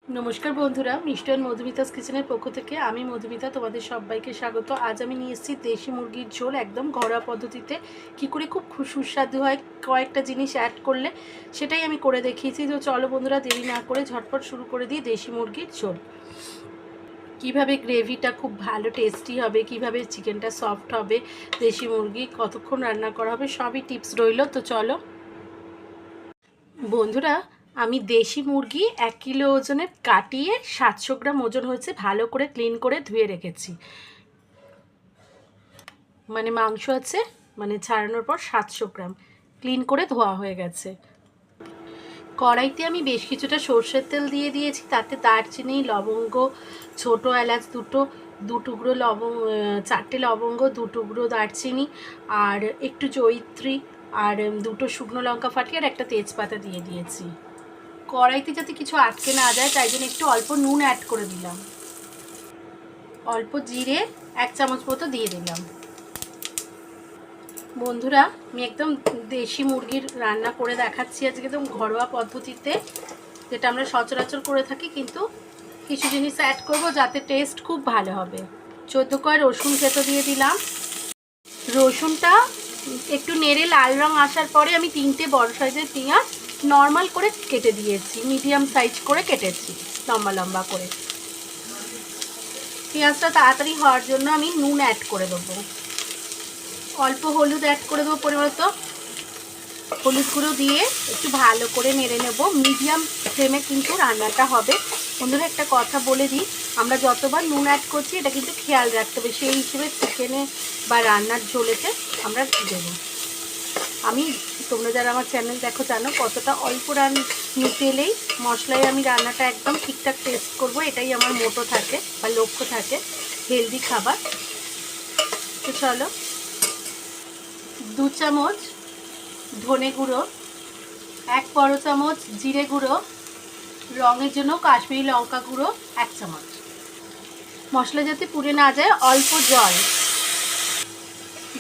নমস্কার বন্ধুরা, মিস্টার মধুমিতাস কিচেনের পক্ষ থেকে আমি মধুমিতা তোমাদের সবাইকে স্বাগত। আজ আমি নিয়ে এসেছি দেশি মুরগির ঝোল, একদম ঘরোয়া পদ্ধতিতে কী করে খুব সুস্বাদু হয় কয়েকটা জিনিস অ্যাড করলে, সেটাই আমি করে দেখিয়েছি। তো চলো বন্ধুরা, দেরি না করে ঝটপট শুরু করে দিই দেশি মুরগির ঝোল। কিভাবে গ্রেভিটা খুব ভালো টেস্টি হবে, কিভাবে চিকেনটা সফট হবে, দেশি মুরগি কতক্ষণ রান্না করা হবে, সবই টিপস রইল। তো চলো বন্ধুরা, আমি দেশি মুরগি 1 কিলো ওজনে কাটিয়ে 700 গ্রাম ওজন হয়েছে, ভালো করে ক্লিন করে ধুয়ে রেখেছি। মানে মাংস আছে, মানে ছাড়ানোর পর 700 গ্রাম ক্লিন করে ধোয়া হয়ে গেছে। কড়াইতে আমি বেশ কিছুটা সর্ষের তেল দিয়ে দিয়েছি, তাতে দারচিনি, লবঙ্গ, ছোটো এলাচ দু টুকরো লবঙ্গ, 4টে লবঙ্গ, 2 টুকরো দারচিনি, আর একটু জয়িত্রী, আর 2টো শুকনো লঙ্কা ফাটিয়ে আর একটা তেজপাতা দিয়ে দিয়েছি। কড়াইতে যাতে কিছু আটকে না যায় তাই জন্য একটু অল্প নুন অ্যাড করে দিলাম। অল্প জিরে 1 চামচ মতো দিয়ে দিলাম। বন্ধুরা, আমি একদম দেশি মুরগির রান্না করে দেখাচ্ছি আজকে, একদম ঘরোয়া পদ্ধতিতে, যেটা আমরা সচরাচর করে থাকি, কিন্তু কিছু জিনিস অ্যাড করব যাতে টেস্ট খুব ভালো হবে। 14 কোয়া রসুন থেতো দিয়ে দিলাম। রসুনটা একটু নেড়ে লাল রং আসার পরে আমি 3টে বড় সাইজের পেঁয়াজ নর্মাল করে কেটে দিয়েছি, মিডিয়াম সাইজ করে কেটেছি লম্বা লম্বা করে। পেঁয়াজটা তাড়াতাড়ি হওয়ার জন্য আমি নুন অ্যাড করে দেবো, অল্প হলুদ অ্যাড করে দেবো পরিমাণ। হলুদ গুঁড়ো দিয়ে একটু ভালো করে নেড়ে নেব। মিডিয়াম ফ্লেমে কিন্তু রান্নাটা হবে। বন্ধুরা, একটা কথা বলে দিই, আমরা যতবার নুন অ্যাড করছি এটা কিন্তু খেয়াল রাখতে হবে, সেই হিসেবে চিকেনে বা রান্নার ঝোলেতে আমরা দেবো। আমি, তোমরা যারা আমার চ্যানেল দেখো জানো কতটা অল্প তেলেই মশলায় আমি রান্নাটা একদম ঠিকঠাক টেস্ট করব, এটাই আমার মোটো থাকে বা লক্ষ্য থাকে, হেলদি খাবার। তো চলো, 2 চামচ ধনে গুঁড়ো, 1 বড় চামচ জিরে গুঁড়ো, রঙের জন্য কাশ্মীরি লঙ্কা গুঁড়ো 1 চামচ। মশলা যাতে পুড়ে না যায় অল্প জল,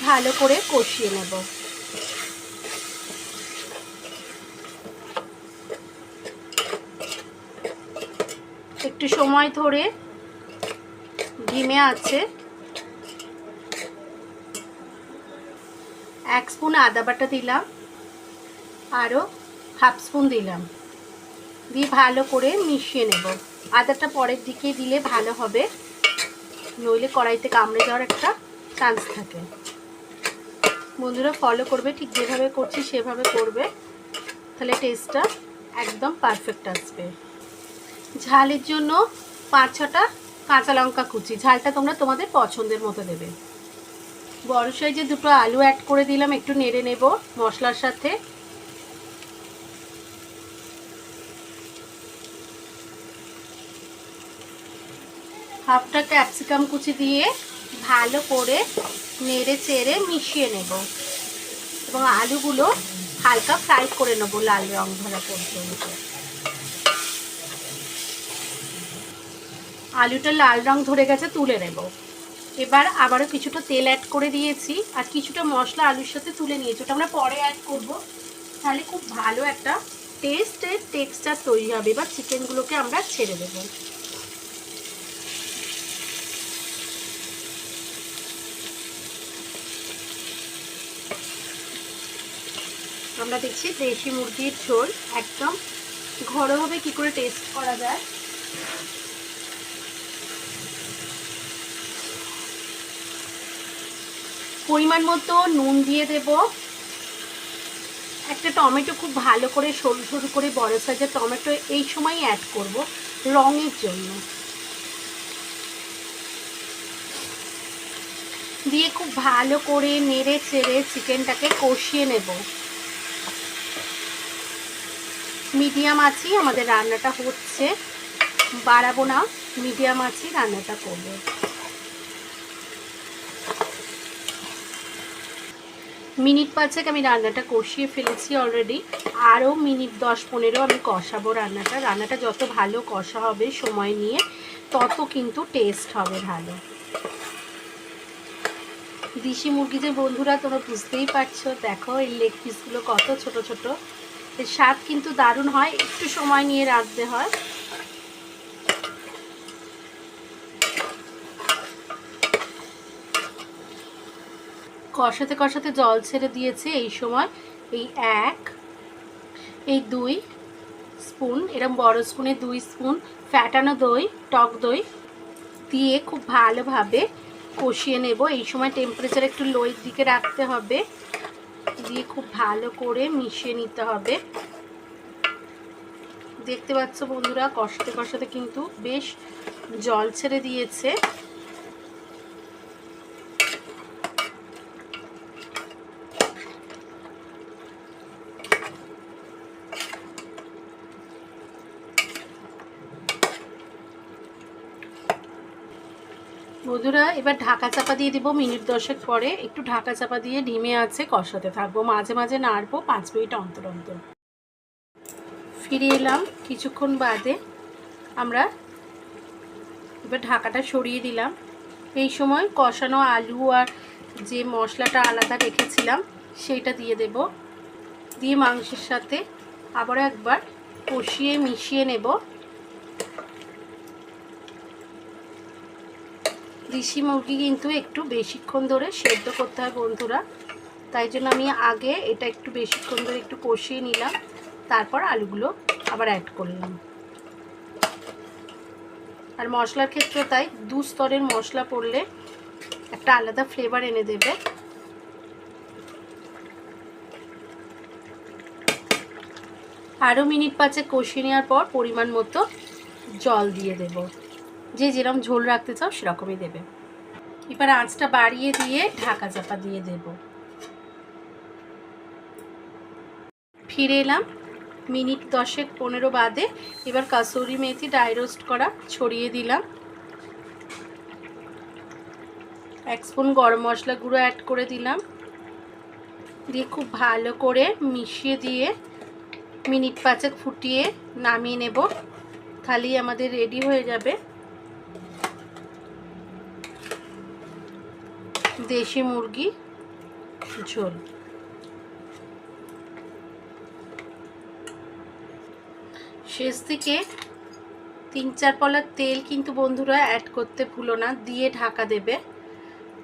ভালো করে কষিয়ে নেব। একটু সময় ধরে ধিমে আছে 1 স্পুন আদা বাটা দিলাম, আরও হাফ স্পুন দিলাম, দিয়ে ভালো করে মিশিয়ে নেব। আদাটা পরের দিকে দিলে ভালো হবে, নইলে কড়াইতে কামড়ে যাওয়ার একটা চান্স থাকে। বন্ধুরা ফলো করবে, ঠিক যেভাবে করছি সেভাবে করবে, তাহলে টেস্টটা একদম পারফেক্ট আসবে। ঝালের জন্য 5-6টা কাঁচা লঙ্কা কুচি, ঝালটা তোমরা তোমাদের পছন্দের মতো দেবে। বড় সাইজে 2টো আলু অ্যাড করে দিলাম, একটু নেড়ে নেব মশলার সাথে। হাফটা ক্যাপসিকাম কুচি দিয়ে ভালো করে নেড়ে চেড়ে মিশিয়ে নেব, এবং আলুগুলো হালকা ফ্রাই করে নেব লাল রং ধরা পর্যন্ত। আলুটা লাল রং ধরে গেছে, তুলে নেব। এবার আবারও কিছুটা তেল অ্যাড করে দিয়েছি, আর কিছুটা মশলা আলুর সাথে তুলে নিয়েছি, ওটা আমরা পরে অ্যাড করব। তাহলে খুব ভালো একটা টেস্টের টেক্সচার তৈরি হবে। এবার চিকেনগুলোকে আমরা ছেড়ে দেবো। আমরা দেখছি দেশি মুরগির ঝোল একদম ঘরোয়াভাবে কী করে টেস্ট করা যায়। পরিমাণ মতো নুন দিয়ে দেব। একটা টমেটো খুব ভালো করে সরু সরু করে বড় সাইজের টমেটো এই সময় অ্যাড করব রঙের জন্য, দিয়ে খুব ভালো করে নেড়ে চেড়ে চিকেনটাকে কষিয়ে নেব। মিডিয়াম আঁচেই আমাদের রান্নাটা হচ্ছে, বাড়াবো না, মিডিয়াম আঁচেই রান্নাটা করব। মিনিট 5 আমি রান্নাটা কষিয়ে ফেলেছি অলরেডি, আরও মিনিট 10-15 আমি কষাবো রান্নাটা। রান্নাটা যত ভালো কষা হবে সময় নিয়ে, তত কিন্তু টেস্ট হবে ভালো। দেশি মুরগি যে বন্ধুরা, তোমরা বুঝতেই পারছো, দেখো এই লেগ পিসগুলো কত ছোট ছোট, এর স্বাদ কিন্তু দারুণ হয়, একটু সময় নিয়ে রাঁধতে হয়। কষাতে কষাতে জল ছেড়ে দিয়েছে। এই সময় এই 1 এই 2 স্পুন, এরকম বড় স্পুনে 2 স্পুন ফ্যাটানো দই, টক দই দিয়ে খুব ভালোভাবে কষিয়ে নেব। এই সময় টেম্পারেচার একটু লোয়ের দিকে রাখতে হবে, দিয়ে খুব ভালো করে মিশিয়ে নিতে হবে। দেখতে পাচ্ছ বন্ধুরা, কষাতে কষাতে কিন্তু বেশ জল ছেড়ে দিয়েছে। বন্ধুরা এবার ঢাকা চাপা দিয়ে দিব। মিনিট 10 পরে একটু ঢাকা চাপা দিয়ে ধিমে আছে কষাতে থাকবো, মাঝে মাঝে নাড়বো 5 মিনিট অন্তর অন্তর। ফিরে এলাম কিছুক্ষণ বাদে। আমরা এবার ঢাকাটা সরিয়ে দিলাম। এই সময় কষানো আলু আর যে মশলাটা আলাদা রেখেছিলাম সেইটা দিয়ে দেব, দিয়ে মাংসের সাথে আবার একবার কষিয়ে মিশিয়ে নেব। দেশি মুরগি কিন্তু একটু বেশিক্ষণ ধরে সেদ্ধ করতে হয় বন্ধুরা, তাই জন্য আমি আগে এটা একটু বেশিক্ষণ ধরে একটু কষিয়ে নিলাম, তারপর আলুগুলো আবার অ্যাড করলাম। আর মশলার ক্ষেত্রে তাই 2 স্তরের মশলা পড়লে একটা আলাদা ফ্লেভার এনে দেবে। আরও মিনিট 5 কষিয়ে নেওয়ার পর পরিমাণ মতো জল দিয়ে দেব, যে যেরকম ঝোল রাখতে চাও সেরকমই দেবে। এবার আঁচটা বাড়িয়ে দিয়ে ঢাকা চাপা দিয়ে দেব। ফিরে এলাম মিনিট 10-15 বাদে। এবার কাসুরি মেথি ড্রাই রোস্ট করা ছড়িয়ে দিলাম। 1 স্পুন গরম মশলা গুঁড়ো অ্যাড করে দিলাম, দিয়ে খুব ভালো করে মিশিয়ে দিয়ে মিনিট 5 ফুটিয়ে নামিয়ে নেব। তাহলেই আমাদের রেডি হয়ে যাবে দেশি মুরগি ঝোল। শেষ দিকে 3-4 পলার তেল কিন্তু বন্ধুরা অ্যাড করতে ভুলো না, দিয়ে ঢাকা দেবে,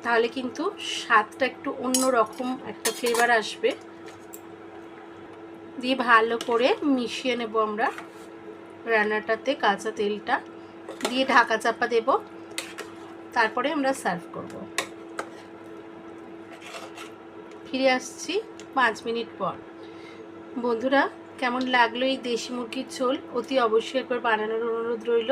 তাহলে কিন্তু স্বাদটা একটু অন্য রকম একটা ফ্লেভার আসবে। দিয়ে ভালো করে মিশিয়ে নেব আমরা রান্নাটাতে কাঁচা তেলটা, দিয়ে ঢাকা চাপা দেব, তারপরে আমরা সার্ভ করব। ফিরে আসছি 5 মিনিট পর। বন্ধুরা কেমন লাগলো এই দেশি মুরগির ঝোল, অতি অবশ্যই একবার বানানোর অনুরোধ রইল।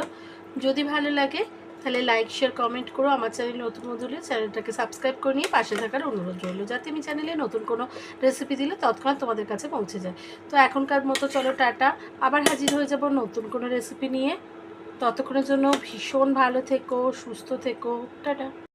যদি ভালো লাগে তাহলে লাইক শেয়ার কমেন্ট করো। আমার চ্যানেল নতুন হলে চ্যানেলটাকে সাবস্ক্রাইব করে নিয়ে পাশে থাকার অনুরোধ রইল, যাতে আমি চ্যানেলে নতুন কোনো রেসিপি দিলে তৎক্ষণাৎ তোমাদের কাছে পৌঁছে যায়। তো এখনকার মতো চলো টাটা, আবার হাজির হয়ে যাব নতুন কোনো রেসিপি নিয়ে। ততক্ষণের জন্য ভীষণ ভালো থেকো, সুস্থ থেকো, টাটা।